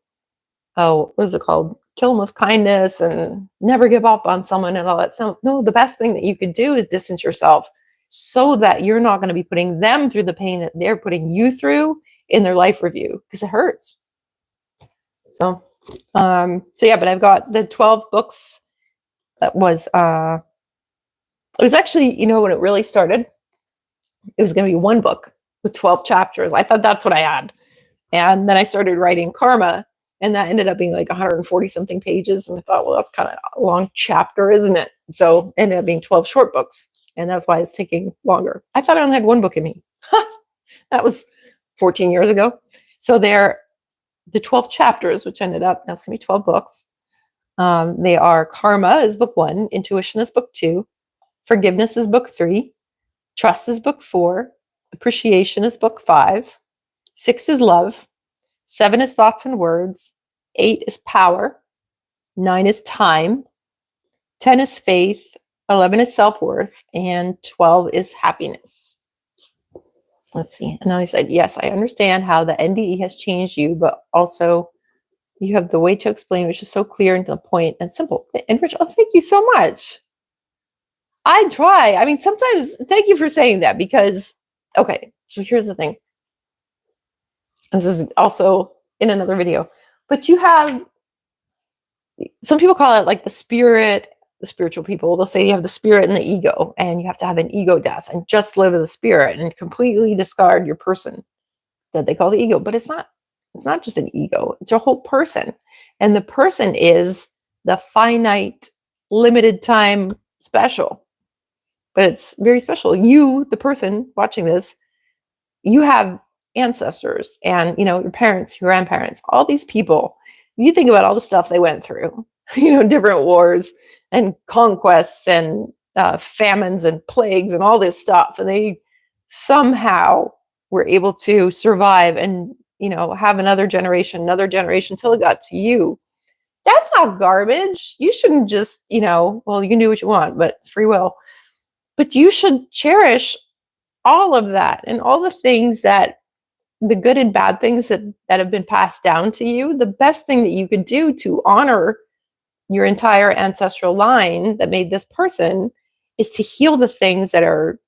what is it called? Kill them with kindness and never give up on someone and all that stuff. No, the best thing that you could do is distance yourself so that you're not going to be putting them through the pain that they're putting you through in their life review, because it hurts. So yeah, but I've got the 12 books. That was, it was actually, when it really started, it was going to be one book with 12 chapters. I thought that's what I had. And then I started writing Karma, and that ended up being like 140 something pages. And I thought, well, that's kind of a long chapter, isn't it? So it ended up being 12 short books. And that's why it's taking longer. I thought I only had one book in me. That was 14 years ago. So they're the 12 chapters, which ended up, that's going to be 12 books. They are Karma is book 1. Intuition is book 2. Forgiveness is book 3. Trust is book 4. Appreciation is book 5. 6 is love. 7 is thoughts and words. 8 is power. 9 is time. 10 is faith. 11 is self-worth. And 12 is happiness. Let's see. And then I said, yes, I understand how the NDE has changed you, but also you have the way to explain, which is so clear and to the point and simple. And Rich, oh, thank you so much. I try. I mean, sometimes, thank you for saying that, because, okay, so here's the thing. This is also in another video, but you have, some people call it like the spirit, the spiritual people. They'll say you have the spirit and the ego, and you have to have an ego death and just live as a spirit and completely discard your person that they call the ego. But it's not just an ego, it's a whole person. And the person is the finite, limited time special. But it's very special. You, the person watching this, you have ancestors and, your parents, your grandparents, all these people. You think about all the stuff they went through, different wars and conquests and famines and plagues and all this stuff. And they somehow were able to survive and, have another generation till it got to you. That's not garbage. You shouldn't just, well, you can do what you want, but it's free will. But you should cherish all of that and all the things that, the good and bad things that have been passed down to you. The best thing that you could do to honor your entire ancestral line that made this person is to heal the things that are,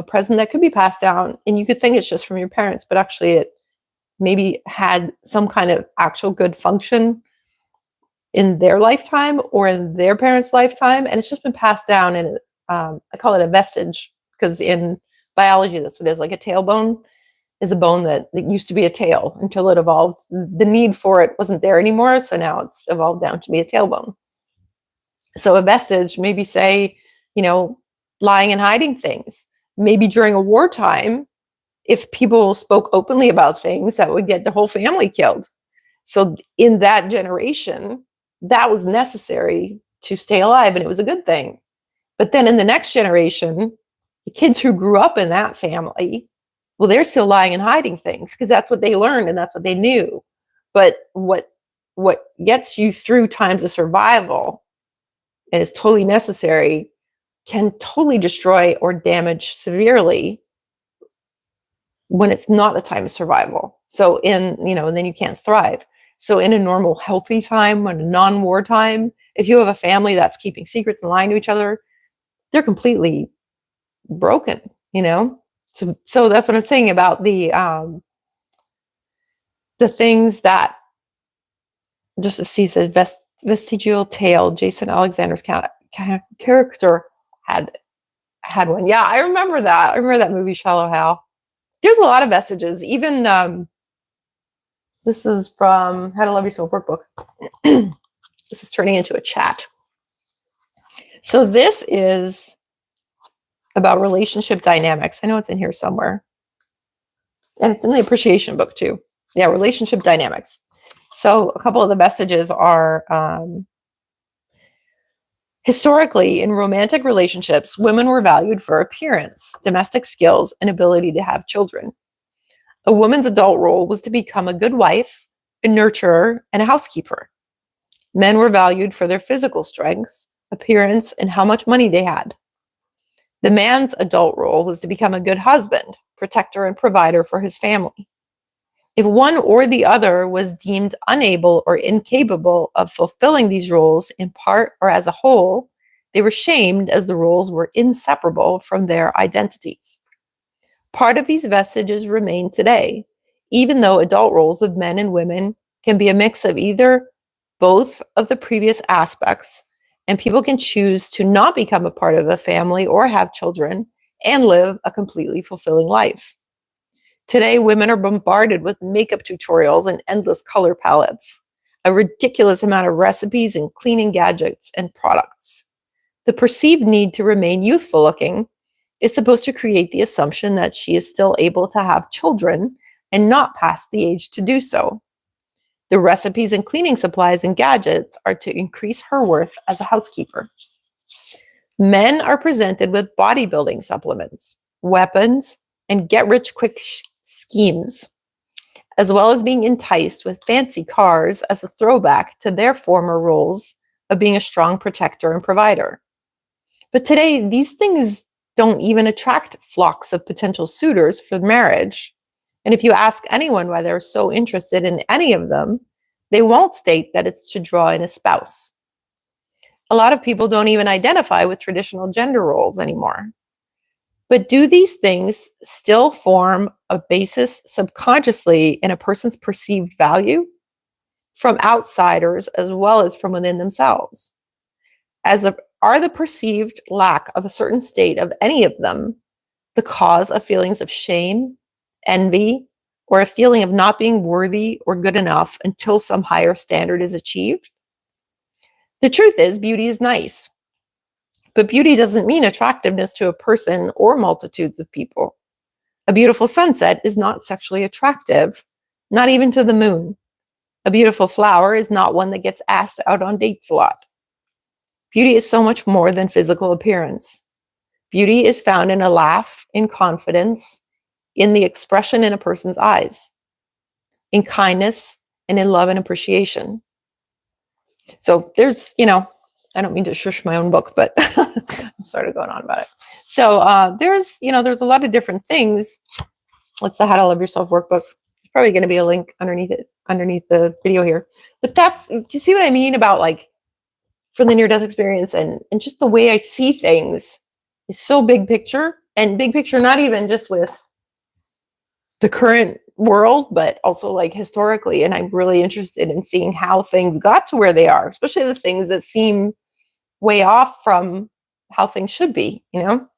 present that could be passed down. And you could think it's just from your parents, but actually it maybe had some kind of actual good function in their lifetime or in their parents' lifetime. And it's just been passed down. And I call it a vestige, because in biology, that's what it is. Like a tailbone is a bone that used to be a tail until it evolved. The need for it wasn't there anymore. So now it's evolved down to be a tailbone. So a vestige, maybe say, lying and hiding things. Maybe during a wartime, if people spoke openly about things, that would get the whole family killed. So in that generation, that was necessary to stay alive, and it was a good thing. But then in the next generation, the kids who grew up in that family, well, they're still lying and hiding things because that's what they learned and that's what they knew. But what gets you through times of survival and is totally necessary can totally destroy or damage severely when it's not a time of survival. So and then you can't thrive. So in a normal, healthy time, when a non-war time, if you have a family that's keeping secrets and lying to each other, they're completely broken. So that's what I'm saying about the things that, just as Steve said, vestigial tale. Jason Alexander's character had one. Yeah, I remember that. I remember that movie, Shallow Hal. There's a lot of vestiges. Even this is from How to Love Yourself workbook. This is turning into a chat. So this is about relationship dynamics. I know it's in here somewhere. And it's in the appreciation book too. Yeah, relationship dynamics. So a couple of the messages are historically, in romantic relationships, women were valued for appearance, domestic skills, and ability to have children. A woman's adult role was to become a good wife, a nurturer, and a housekeeper. Men were valued for their physical strength, appearance, and how much money they had. The man's adult role was to become a good husband, protector, and provider for his family. If one or the other was deemed unable or incapable of fulfilling these roles in part or as a whole, they were shamed as the roles were inseparable from their identities. Part of these vestiges remain today, even though adult roles of men and women can be a mix of either both of the previous aspects, and people can choose to not become a part of a family or have children and live a completely fulfilling life. Today, women are bombarded with makeup tutorials and endless color palettes, a ridiculous amount of recipes and cleaning gadgets and products. The perceived need to remain youthful looking is supposed to create the assumption that she is still able to have children and not past the age to do so. The recipes and cleaning supplies and gadgets are to increase her worth as a housekeeper. Men are presented with bodybuilding supplements, weapons, and get-rich-quick schemes, as well as being enticed with fancy cars as a throwback to their former roles of being a strong protector and provider. But today, these things don't even attract flocks of potential suitors for marriage. And if you ask anyone why they're so interested in any of them, they won't state that it's to draw in a spouse. A lot of people don't even identify with traditional gender roles anymore. But do these things still form a basis subconsciously in a person's perceived value from outsiders as well as from within themselves? Are the perceived lack of a certain state of any of them the cause of feelings of shame, envy, or a feeling of not being worthy or good enough until some higher standard is achieved? The truth is, beauty is nice. But beauty doesn't mean attractiveness to a person or multitudes of people. A beautiful sunset is not sexually attractive, not even to the moon. A beautiful flower is not one that gets asked out on dates a lot. Beauty is so much more than physical appearance. Beauty is found in a laugh, in confidence, in the expression in a person's eyes, in kindness, and in love and appreciation. So there's, I don't mean to shush my own book, but I started going on about it. So there's a lot of different things. What's the How to Love Yourself workbook? There's probably going to be a link underneath the video here. But do you see what I mean about like from the near-death experience and just the way I see things is so big picture, and big picture not even just with the current world, but also like historically. And I'm really interested in seeing how things got to where they are, especially the things that seem way off from how things should be, And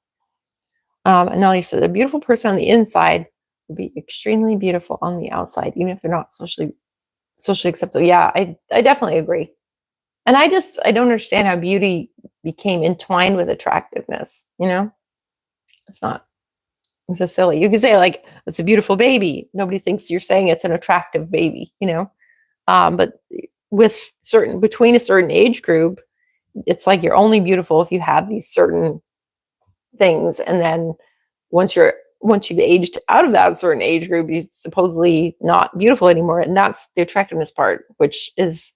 Nellie said, a beautiful person on the inside will be extremely beautiful on the outside, even if they're not socially acceptable. Yeah, I definitely agree. And I don't understand how beauty became entwined with attractiveness, you know? It's not, it's so silly. You could say like, it's a beautiful baby. Nobody thinks you're saying it's an attractive baby, you know? But between a certain age group, it's like you're only beautiful if you have these certain things. And then once you've aged out of that certain age group, you're supposedly not beautiful anymore. And that's the attractiveness part, which is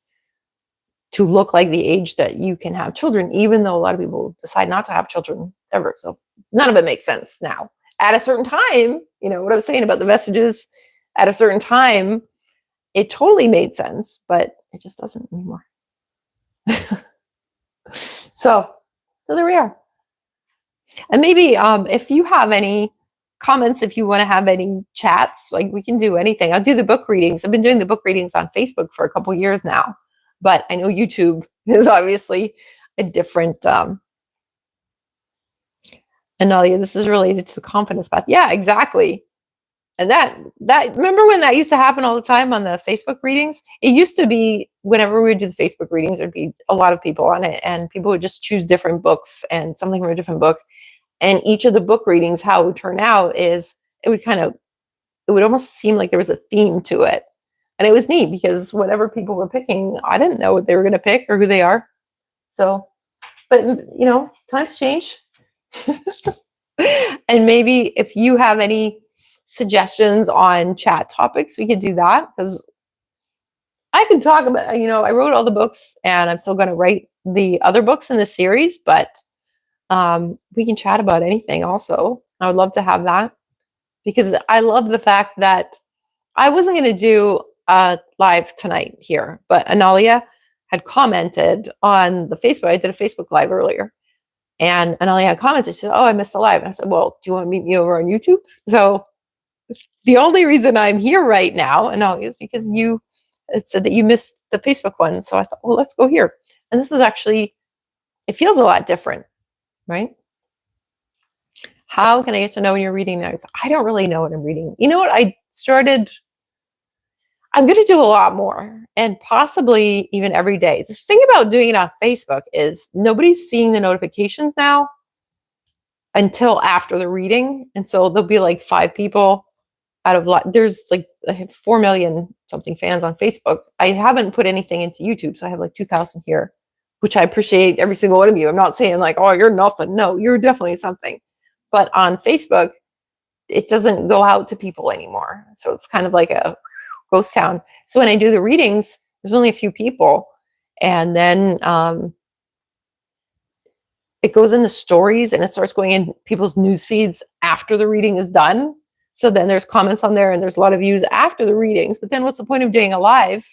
to look like the age that you can have children, even though a lot of people decide not to have children ever. So none of it makes sense now. At a certain time, you know what I was saying about the messages, at a certain time, it totally made sense, but it just doesn't anymore. So there we are. And maybe if you have any comments, if you want to have any chats, like we can do anything. I'll do the book readings. I've been doing the book readings on Facebook for a couple years now, but I know YouTube is obviously a different. Analia, this is related to the confidence path. Yeah, exactly. And that remember when that used to happen all the time on the Facebook readings? It used to be whenever we would do the Facebook readings, there'd be a lot of people on it, and people would just choose different books and something from a different book. And each of the book readings, how it would turn out is it would almost seem like there was a theme to it. And it was neat because whatever people were picking, I didn't know what they were going to pick or who they are. So, but you know, times change. And maybe if you have any suggestions on chat topics, we could do that, because I can talk about, you know, I wrote all the books and I'm still going to write the other books in the series, but we can chat about anything also. I would love to have that, because I love the fact that I wasn't going to do a live tonight here, but Analia had commented on the Facebook. I did a Facebook live earlier, and Analia had commented. She said, "Oh, I missed the live." And I said, "Well, do you want to meet me over on YouTube?" So the only reason I'm here right now, Analia, is because it said that you missed the Facebook one. So I thought, well, let's go here. And this is actually, it feels a lot different, right? How can I get to know when you're reading now? I don't really know what I'm reading. You know what? I'm going to do a lot more, and possibly even every day. The thing about doing it on Facebook is nobody's seeing the notifications now until after the reading. And so there'll be like 5 people out of there's like, I have 4 million something fans on Facebook. I haven't put anything into YouTube, so I have like 2,000 here, which I appreciate every single one of you. I'm not saying like, oh, you're nothing. No, you're definitely something. But on Facebook, it doesn't go out to people anymore. So it's kind of like a ghost town. So when I do the readings, there's only a few people. And then it goes in the stories, and it starts going in people's news feeds after the reading is done. So then there's comments on there, and there's a lot of views after the readings. But then what's the point of doing a live?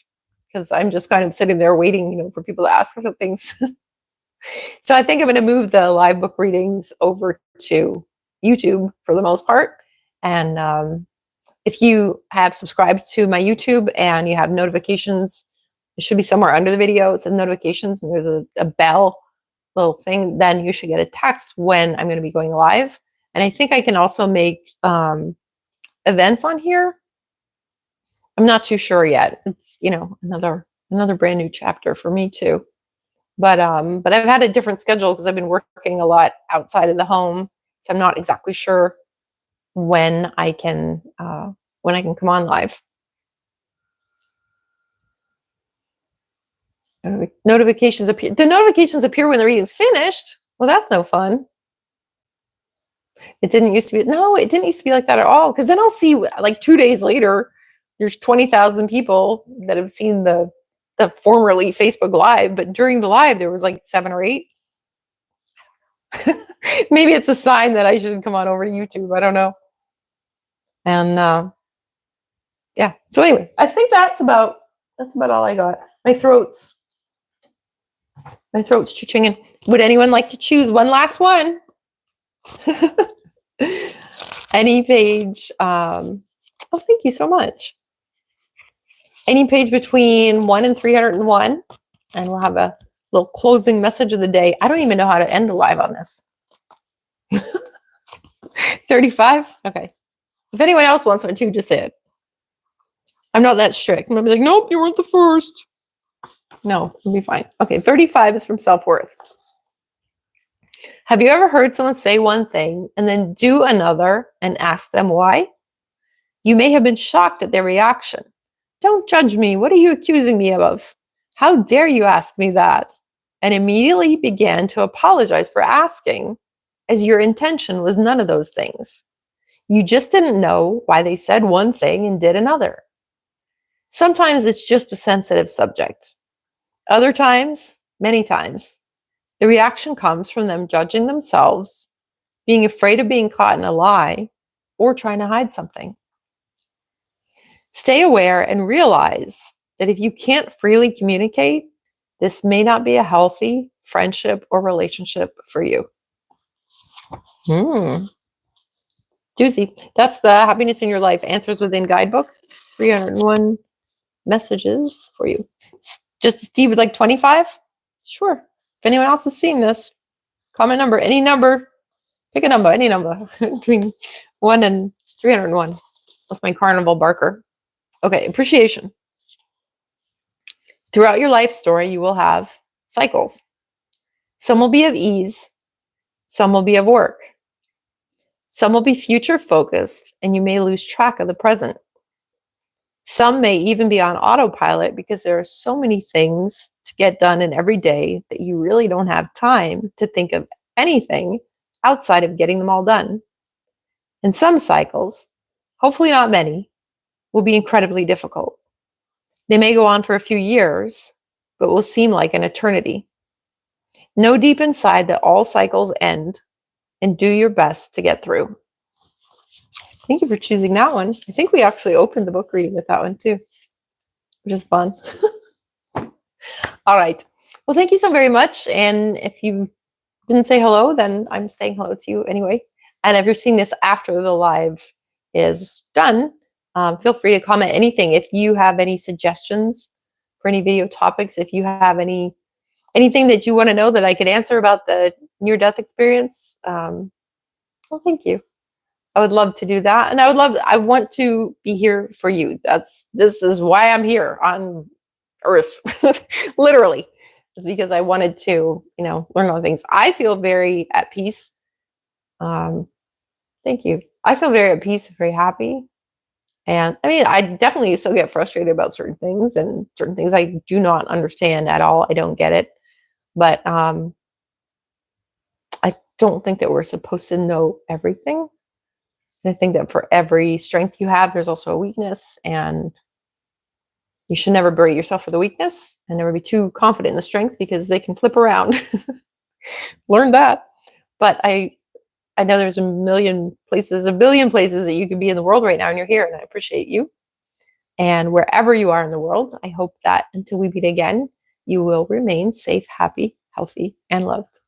Because I'm just kind of sitting there waiting, you know, for people to ask about things. So I think I'm going to move the live book readings over to YouTube for the most part. And if you have subscribed to my YouTube and you have notifications, it should be somewhere under the video. It says notifications, and there's a bell little thing. Then you should get a text when I'm going to be going live. And I think I can also make events on here. I'm not too sure yet. It's, you know, another brand new chapter for me too. But I've had a different schedule because I've been working a lot outside of the home, so I'm not exactly sure when I can come on live. Notifications appear. The notifications appear when the reading's finished. Well, that's no fun. It didn't used to be. No, it didn't used to be like that at all. Because then I'll see like 2 days later, there's 20,000 people that have seen the formerly Facebook Live, but during the live there was like 7 or 8. Maybe it's a sign that I should come on over to YouTube. I don't know. And yeah. So anyway, I think that's about all I got. My throat's ching. Would anyone like to choose one last one? Any page. Oh, thank you so much. Any page between 1 and 301, and we'll have a little closing message of the day. I don't even know how to end the live on this. 35? Okay. If anyone else wants one too, just say it. I'm not that strict. I'm going to be like, nope, you weren't the first. No, it'll be fine. Okay, 35 is from self-worth. Have you ever heard someone say one thing and then do another and ask them why? You may have been shocked at their reaction. Don't judge me. What are you accusing me of? How dare you ask me that? And immediately began to apologize for asking, as your intention was none of those things. You just didn't know why they said one thing and did another. Sometimes it's just a sensitive subject. Other times, many times, the reaction comes from them judging themselves, being afraid of being caught in a lie, or trying to hide something. Stay aware and realize that if you can't freely communicate, this may not be a healthy friendship or relationship for you. Doozy. That's the Happiness in Your Life Answers Within guidebook. 301 messages for you. Just Steve would like 25? Sure. If anyone else is seeing this, comment number, any number, pick a number, any number between 1 and 301. That's my carnival barker. Okay, appreciation. Throughout your life story, you will have cycles. Some will be of ease, some will be of work. Some will be future focused, and you may lose track of the present. Some may even be on autopilot because there are so many things to get done in every day that you really don't have time to think of anything outside of getting them all done. And some cycles, hopefully not many, will be incredibly difficult. They may go on for a few years, but will seem like an eternity. Know deep inside that all cycles end, and do your best to get through. Thank you for choosing that one. I think we actually opened the book reading with that one too, which is fun. All right. Well, thank you so very much. And if you didn't say hello, then I'm saying hello to you anyway. And if you're seeing this after the live is done, feel free to comment anything. If you have any suggestions for any video topics, if you have anything that you want to know that I could answer about the near-death experience, well, thank you. I would love to do that. And I want to be here for you. This is why I'm here on Earth, literally. It's because I wanted to, learn all things. I feel very at peace. Thank you. I feel very at peace, very happy. And I mean, I definitely still get frustrated about certain things, and certain things I do not understand at all. I don't get it. But I don't think that we're supposed to know everything. And I think that for every strength you have, there's also a weakness, and you should never berate yourself for the weakness and never be too confident in the strength because they can flip around. Learn that. But I know there's a billion places that you could be in the world right now, and you're here, and I appreciate you. And wherever you are in the world, I hope that until we meet again, you will remain safe, happy, healthy, and loved.